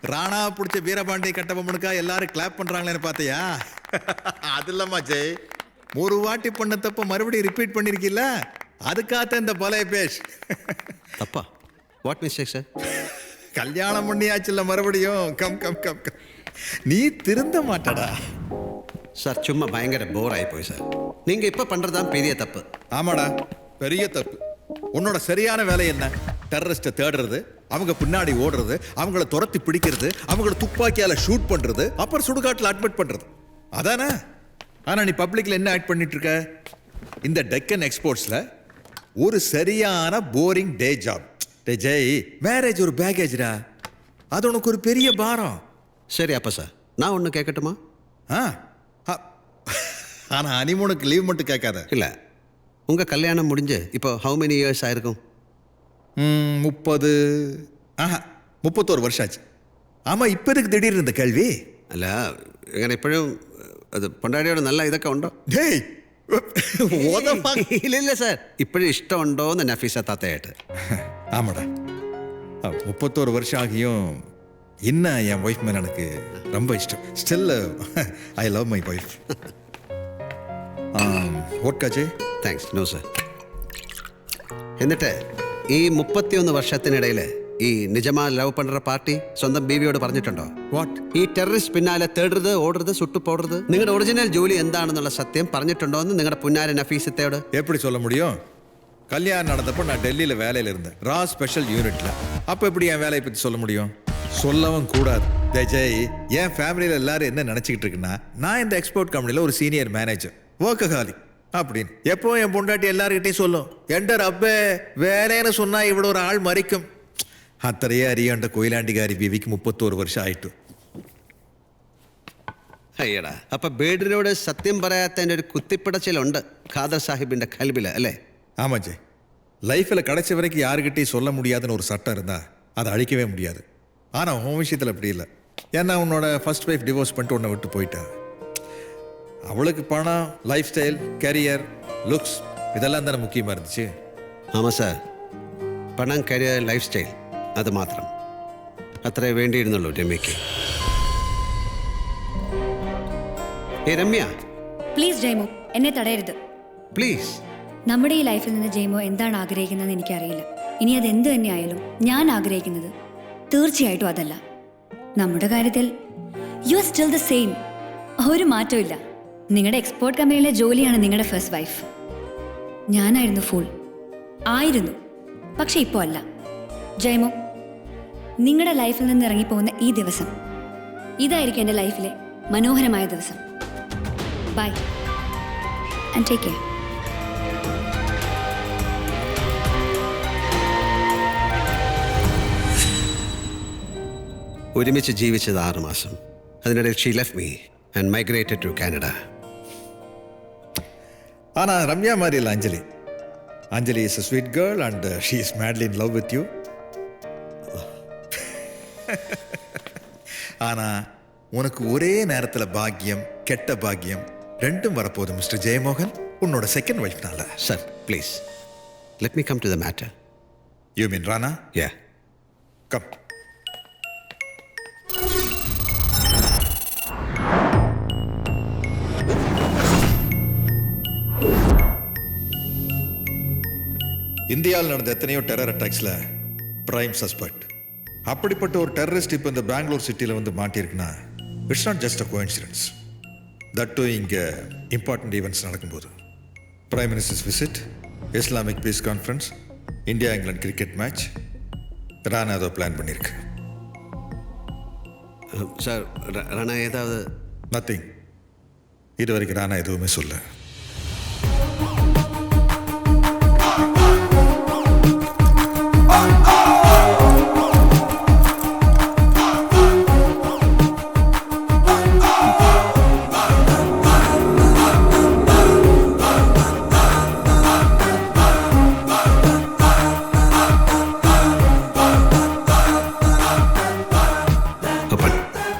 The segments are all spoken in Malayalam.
ராணா பிடிச்ச வீரபாண்டிய கட்டபொம்மனுக்கா எல்லாரும் கிளாப் பண்றாங்களேன்னு பார்த்தியா? அது இல்லம்மா ஜெய், ஒரு வாட்டி பண்ண தப்ப மறுபடியும் ரிப்பீட் பண்ணிருக்கீல்ல, அதுக்காக இந்த பழைய பேஷ். தப்பா? What mistake sir? கல்யாணம் பண்ணியாச்சுல்ல மறுபடியும். கம் கம் கம் கம், நீ திருந்த மாட்டடா சார். சும்மா பயங்கர போர் ஆகி போய் சார். நீங்க இப்ப பண்றதுதான் பெரிய தப்பு. ஆமாடா, பெரிய தப்பு. உன்னோட சரியான வேலை என்ன? டெரரிஸ்ட்டை தேடுறது, அவங்க பின்னாடி ஓடுறது, அவங்கள துரத்தி பிடிக்கிறது, அவங்கள துப்பாக்கியால ஷூட் பண்றது, அப்புறம் சுடுகாட்டில் அட்மிட் பண்றது, அதானே? ஆனா நீ பப்ளிக்ல என்ன ஆக்ட் பண்ணிட்டு இருக்க? இந்த டெக்கன் எக்ஸ்போர்ட்ஸ்ல ஒரு சரியான போரிங் டே ஜாப். டே ஜெய், மேரேஜ் ஒரு பேக்கேஜ்டா, அது உனக்கு ஒரு பெரிய பாரம். சரி அப்ப சார், நான் ஒன்று கேட்கட்டுமா? ஆ, ஆனா ஹனிமூனுக்கு லீவ் மட்டும் கேட்காத. இல்லை, உங்க கல்யாணம் முடிஞ்சு இப்போ ஹவு மெனி இயர்ஸ் ஆயிருக்கும்? 31 வருஷம் ஆச்சு. ஆமா, இப்ப இருக்கு திடீர்னு இந்த கேள்வி? അല്ല, ഇങ്ങനെ ഇപ്പോഴും അത് പൊണ്ടാടിയോട് നല്ല ഇതൊക്കെ ഉണ്ടോ? ഡേയ്, ഇല്ല സാർ, ഇപ്പോഴും ഇഷ്ടമുണ്ടോ എന്ന് നഫീസ താത്തയായിട്ട്. ஆமாடா, 31 வருஷம் ஆகியும் இன்னும் என் ஒய்ஃப் மேல எனக்கு ரொம்ப இஷ்டம். Still I love my wife. ഓട്ട്കാജേ? താങ്ക്സ്. No sir. എന്നിട്ട് ഈ 31 വർഷത്തിനിടയിൽ ഈ നിജമാ ലവ് പண்ற പാർട്ടി സ്വന്തം ബീവിയോട് പറഞ്ഞിട്ടുണ്ടോ? വാട്ട്? ഈ ടെററിസ്റ്റ് പിന്നാലെ തേടരുത്, ഓടരുത്, സുട്ടു പോടരുത്, നിങ്ങളുടെ ഒറിജിനൽ ജോലി എന്താണെന്നുള്ള സത്യം പറഞ്ഞിട്ടുണ്ടോ എന്ന് നിങ്ങളുടെ പുന്നാര നഫീസത്തോട്? எப்படி சொல்ல முடியும்? கல்யாணம் நடந்தப்போ நான் டெல்லியில வேலையில இருந்தேன், ரா ஸ்பெஷல் யூனிட்ல. அப்ப எப்படி என் வேலையை பத்தி சொல்ல முடியும்? சொல்லவும் கூடாது. ஜெய், என் ஃபேமிலியில எல்லாரும் என்ன நினைச்சுக்கிட்டு இருக்குன்னா, நான் இந்த எக்ஸ்போர்ட் கம்பெனில ஒரு சீனியர் மேனேஜர், ஒர்க்கஹாலிக் அப்படின்னு. எப்போ என் பொண்டாட்டி எல்லாருக்கிட்டையும் சொல்லும், என்டர் அப்பே வேலைன்னு சொன்னா இவ்வளோ ஒரு ஆள் மறிக்கும். അത്രയേ അറിയേണ്ട കൊയിലാണ്ടിക്കാരി ബീവിക്ക് 31 വർഷം ആയിട്ടു. അയ്യടാ, അപ്പൊ ബേഡിനോട് സത്യം പറയാത്തതിന്റെ ഒരു കുത്തിപ്പിടച്ചിലുണ്ട് ഖാദർ സാഹിബിന്റെ കൽബില്, അല്ലേ? ஆமாம் ஜெய், லைஃப்பில் கடைசி வரைக்கும் யாருக்கிட்டையும் சொல்ல முடியாதுன்னு ஒரு சட்டம் இருந்தால் அதை அழிக்கவே முடியாது. ஆனால் உன் விஷயத்தில் அப்படி இல்லை. ஏன்னா உன்னோட ஃபர்ஸ்ட் ஒய்ஃப் டிவோர்ஸ் பண்ணிட்டு உன்னை விட்டு போயிட்டா. அவளுக்கு பணம், லைஃப் ஸ்டைல், கரியர், லுக்ஸ் இதெல்லாம் தானே முக்கியமாக இருந்துச்சு. ആമാ സാർ, പണം, കരിയർ, ലൈഫ് സ്റ്റൈൽ, അത് മാത്രം അത്രേ വേണ്ടിയിരുന്നുള്ളൂ രമ്യയ്ക്ക്. രമ്യ പ്ലീസ് ജയ്മോ, എന്നെ തടയരുത് പ്ലീസ്. നമ്മുടെ ഈ ലൈഫിൽ നിന്ന് ജയ്മോ എന്താണ് ആഗ്രഹിക്കുന്നതെന്ന് എനിക്കറിയില്ല. ഇനി അത് എന്ത് തന്നെയായാലും ഞാൻ ആഗ്രഹിക്കുന്നത് തീർച്ചയായിട്ടും അതല്ല. നമ്മുടെ കാര്യത്തിൽ you are still the same, ഒരു മാറ്റവും ഇല്ല. നിങ്ങളുടെ എക്സ്പോർട്ട് കമ്പനിയിലെ ജോലിയാണ് നിങ്ങളുടെ ഫസ്റ്റ് വൈഫ്. ഞാനായിരുന്നു ഫുൾ ആയിരുന്നു, പക്ഷെ ഇപ്പോൾ അല്ല. ജയ്മോ, നിങ്ങളുടെ ലൈഫിൽ നിന്ന് ഇറങ്ങിപ്പോകുന്ന ഈ ദിവസം ഇതായിരിക്കും എൻ്റെ ലൈഫിലെ മനോഹരമായ ദിവസം. Bye and take care. ഒരുമിച്ച് ജീവിച്ചത് 6 മാസം. അതിനിടയിൽ she left me and migrated to Canada. ஆனால் ரம்யா மாதிரி இல்லை Anjali. Anjali is a sweet girl and she is madly in love with you. ஆனால் உனக்கு ஒரே நேரத்தில் பாக்கியம், கெட்ட பாக்கியம் ரெண்டும் வரப்போகுது மிஸ்டர் ஜெயமோகன், உன்னோட செகண்ட் ஒய்ஃப்னால. Sir please, let me come to the matter. You mean Rana? Yeah, come. இந்தியாவில் நடந்த எத்தனையோ டெரர் அட்டாக்ஸில் பிரைம் சஸ்பெக்ட். அப்படிப்பட்ட ஒரு டெரரிஸ்ட் இப்போ இந்த பெங்களூர் சிட்டியில் வந்து மாட்டியிருக்குன்னா it's not just a coincidence. That too இங்கே இம்பார்ட்டன்ட் ஈவெண்ட்ஸ் நடக்கும்போது, prime minister's visit, Islamic peace conference, India England cricket match, Rana ஏதோ பிளான் பண்ணியிருக்கு. சார் ராணா ஏதாவது? நத்திங். இது வரைக்கும் ராணா எதுவுமே சொல்ல.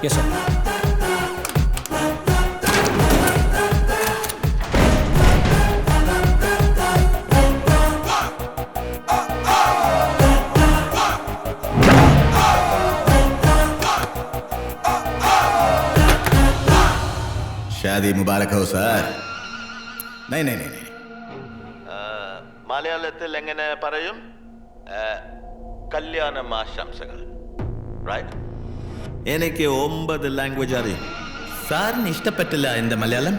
Yes, sir. शादी मुबारक हो सर. नहीं. മലയാളത്തിൽ എങ്ങനെ പറയും? കല്യാണം ആശംസകൾ. റൈറ്റ്? എനിക്ക് 9 ലാംഗ്വേജ് അറിയും. സാറിന് ഇഷ്ടപ്പെട്ടില്ല എന്റെ മലയാളം?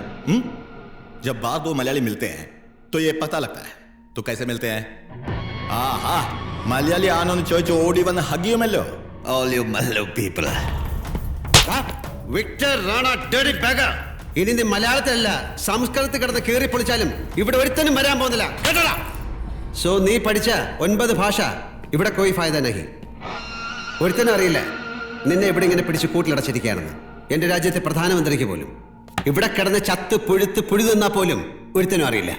जब बार दो मलयाली मिलते हैं तो ये पता लगता है. तो कैसे मिलते हैं? മലയാളി ആണോന്ന് ചോദിച്ച് ഓടി വന്ന് ഹഗിയുമല്ലോ. All you Malayalam people. Victor Rana dirty bugger. ഇനി നീ മലയാളത്തിലല്ല സംസ്കൃതത്തിൽ കിടന്ന് കീറി പൊളിച്ചാലും ഇവിടെ ഒരുത്തനും വരാൻ പോകുന്നില്ല. കേട്ടോടാ? സോ നീ പഠിച്ച 9 ഭാഷ ഇവിടെ കോയി ഫായദ നഹി. ഒരുത്തനും അറിയില്ല നിന്നെ ഇവിടെ ഇങ്ങനെ പിടിച്ച് കൂട്ടിലടച്ചിരിക്കുകയാണെന്ന്. എന്റെ രാജ്യത്തെ പ്രധാനമന്ത്രിക്ക് പോലും ഇവിടെ കിടന്ന് ചത്ത് പുഴുത്ത് പുഴു തിന്നാ പോലും ഒരുത്തനും അറിയില്ല.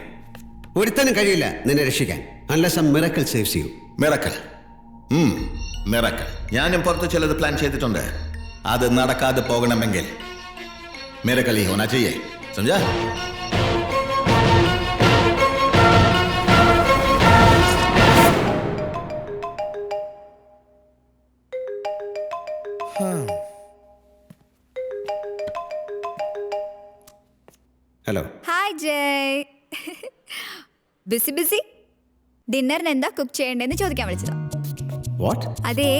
ഒരുത്തനും കഴിയില്ല നിന്നെ രക്ഷിക്കാൻ. Unless some miracle saves you. Miracle. Miracle. ഞാനും പുറത്ത് ചിലത് പ്ലാൻ ചെയ്തിട്ടുണ്ട്. അത് നടക്കാതെ പോകണമെങ്കിൽ മിറക്കൽ ഹി ഹോനാ ചാഹിയേ. സമझा? ഹലോ. ഹായ് ജയ്. ബിസി ഡിന്നറിന് എന്താ കുക്ക് ചെയ്യണ്ടെന്ന് ചോദിക്കാൻ വിളിച്ചതാ. വാട്ട്? അതേ,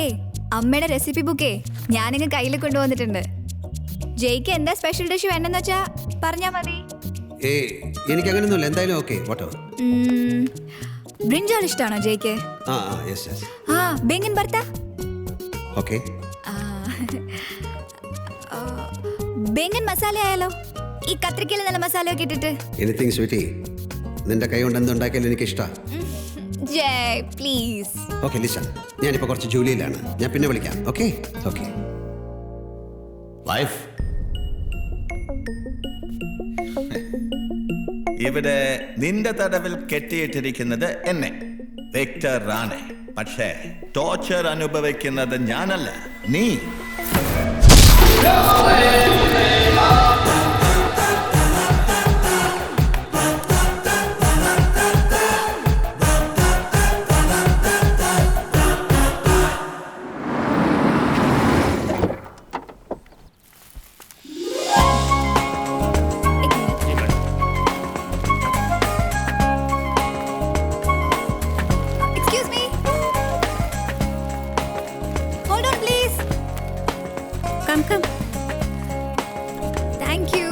അമ്മയുടെ റെസിപ്പി ബുക്കേ ഞാനിങ്ങ് കയ്യിൽ കൊണ്ടുവന്നിട്ടുണ്ട്. ജയ്ക്ക് എന്താ സ്പെഷ്യൽ ഡിഷ് വേണ്ടെന്ന് വെച്ചാ പറഞ്ഞാ മതി. എനിക്ക് അങ്ങനെയൊന്നുമില്ല. എന്തായാലും ഓക്കെ. വാട്ടോ? ബ്രിഞ്ചാൾ ഇഷ്ടമാണോ ജയ്ക്ക്? യെസ്. ബെങ്ങിൻ ഭർത്ത? ഓക്കെ. ബെങ്ങിൻ മസാല ആയാലോ? ഈ കത്രിക്കയിൽ നല്ല മസാല ഒക്കെ ഇട്ടിട്ട്. എനിത്തിങ് സ്വീറ്റി, നിന്റെ കൈ കൊണ്ട് എന്തുണ്ടാക്കിയാലും എനിക്ക് ഇഷ്ടമാണ്. ജയ് പ്ലീസ്. ഓക്കെ ലിസൺ, ഞാനിപ്പോൾ കുറച്ച് ജോലിയിലാണ്. ഞാൻ പിന്നെ വിളിക്കാം. ഓക്കെ. വൈഫ്, ഇവിടെ നിന്റെ തടവിൽ കെട്ടിയിട്ടിരിക്കുന്നത് എന്നെ, വിക്ടർ റാണെ. പക്ഷേ ടോർച്ചർ അനുഭവിക്കുന്നത് ഞാനല്ല, നീ. Excuse me. Hold on, please. Come. Thank you.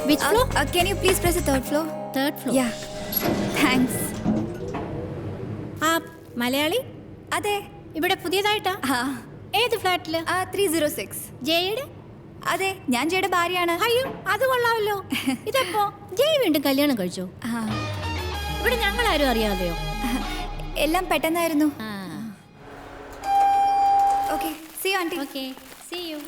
Which floor? Can you please press the third floor? Third floor. Yeah. Thanks. Malayali? അതെ. ഇവിടെ പുതിയതായിട്ടാ? ഏത് ഫ്ലാറ്റില്? 306. ജയയുടെ? അതെ, ഞാൻ ജയുടെ ഭാര്യയാണ്. അയ്യോ, അത് കൊള്ളാമല്ലോ. ഇതെപ്പോ? ജയ വീണ്ടും കല്യാണം കഴിച്ചോ? ഇവിടെ ഞങ്ങൾ ആരും അറിയാതെയോ? എല്ലാം പെട്ടെന്നായിരുന്നു. ആ. Okay. See you, auntie. Okay. See you.